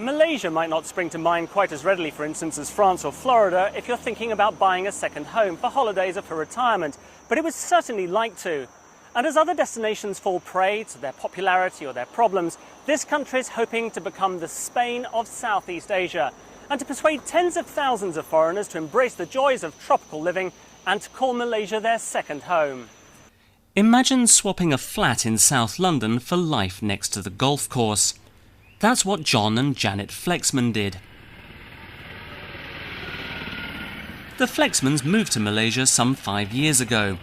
Malaysia might not spring to mind quite as readily, for instance, as France or Florida if you're thinking about buying a second home for holidays or for retirement, but it would certainly like to. And as other destinations fall prey to their popularity or their problems, this country is hoping to become the Spain of Southeast Asia and to persuade tens of thousands of foreigners to embrace the joys of tropical living and to call Malaysia their second home. Imagine swapping a flat in South London for life next to the golf course. That's what John and Janet Flexman did. The Flexmans moved to Malaysia some 5 years ago.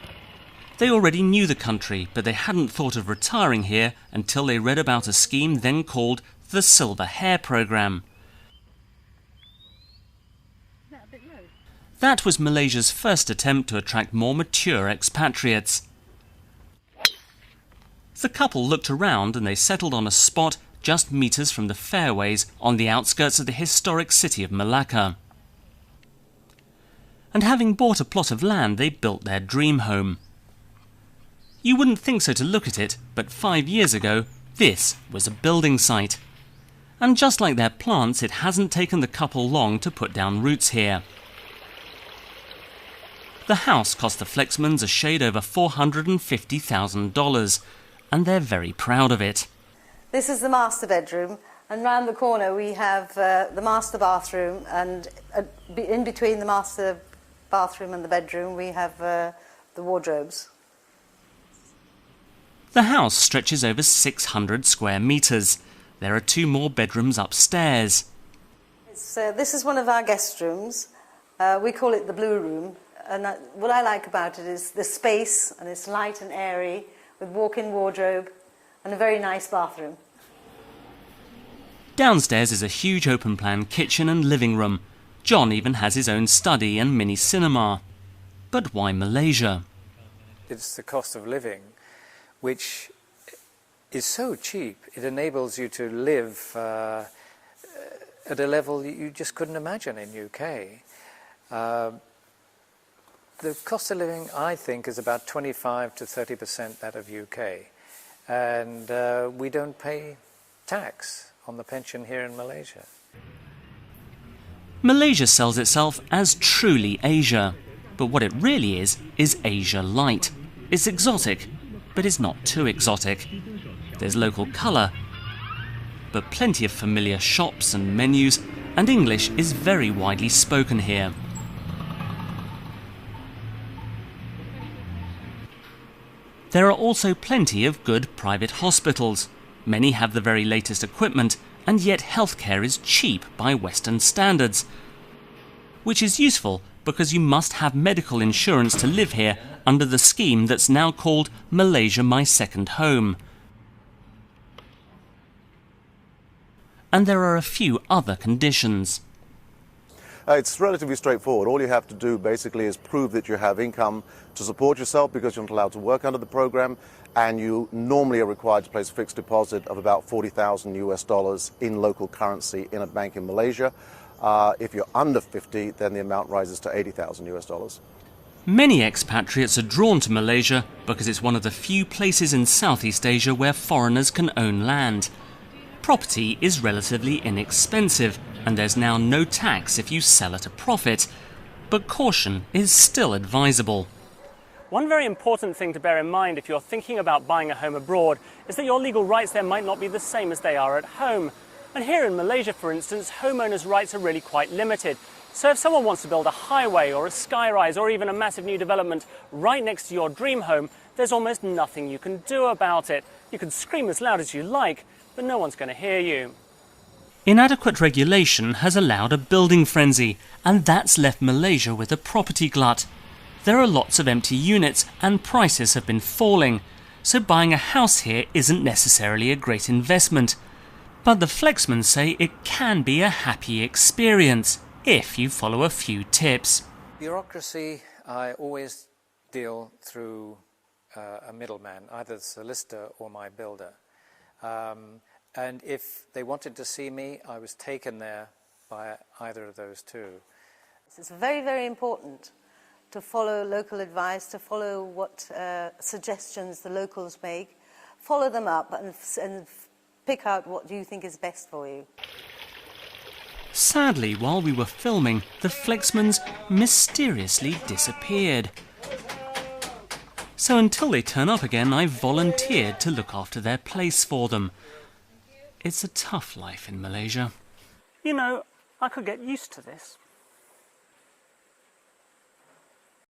They already knew the country, but they hadn't thought of retiring here until they read about a scheme then called the Silver Hair Programme. That was Malaysia's first attempt to attract more mature expatriates. The couple looked around and they settled on a spot just metres from the fairways on the outskirts of the historic city of Malacca. And having bought a plot of land, they built their dream home. You wouldn't think so to look at it, but 5 years ago, this was a building site. And just like their plants, it hasn't taken the couple long to put down roots here. The house cost the Flexmans a shade over $450,000, and they're very proud of it. This is the master bedroom, and round the corner we have the master bathroom, and in between the master bathroom and the bedroom we have the wardrobes. The house stretches over 600 square metres. There are 2 more bedrooms upstairs. This is one of our guest rooms. We call it the blue room, and what I like about it is the space, and it's light and airy with walk-in wardrobe and a very nice bathroom. Downstairs is a huge open-plan kitchen and living room. John even has his own study and mini cinema. But why Malaysia? It's the cost of living, which is so cheap. It enables you to live at a level you just couldn't imagine in UK. The cost of living, I think, is about 25 to 30% that of UK. And we don't pay tax on the pension here in Malaysia. Malaysia sells itself as truly Asia, but what it really is Asia light. It's exotic, but it's not too exotic. There's local colour, but plenty of familiar shops and menus, and English is very widely spoken here. There are also plenty of good private hospitals. Many have the very latest equipment, and yet healthcare is cheap by Western standards. Which is useful because you must have medical insurance to live here under the scheme that's now called Malaysia My Second Home. And there are a few other conditions. It's relatively straightforward. All you have to do basically is prove that you have income to support yourself because you're not allowed to work under the program, and you normally are required to place a fixed deposit of about $40,000 in local currency in a bank in Malaysia. If you're under 50, then the amount rises to $80,000. Many expatriates are drawn to Malaysia because it's one of the few places in Southeast Asia where foreigners can own land. Property is relatively inexpensive, and there's now no tax if you sell at a profit. But caution is still advisable. One very important thing to bear in mind if you're thinking about buying a home abroad is that your legal rights there might not be the same as they are at home. And here in Malaysia, for instance, homeowners' rights are really quite limited. So if someone wants to build a highway or a skyrise or even a massive new development right next to your dream home, there's almost nothing you can do about it. You can scream as loud as you like, but no one's going to hear you. Inadequate regulation has allowed a building frenzy, and that's left Malaysia with a property glut. There are lots of empty units and prices have been falling, so buying a house here isn't necessarily a great investment. But the Flexmans say it can be a happy experience if you follow a few tips. Bureaucracy, I always deal through a middleman, either the solicitor or my builder. And if they wanted to see me, I was taken there by either of those two. It's very, very important to follow local advice, to follow what suggestions the locals make, follow them up and pick out what you think is best for you. Sadly, while we were filming, the Flexmans mysteriously disappeared. So until they turn up again, I volunteered to look after their place for them. It's a tough life in Malaysia. You know, I could get used to this.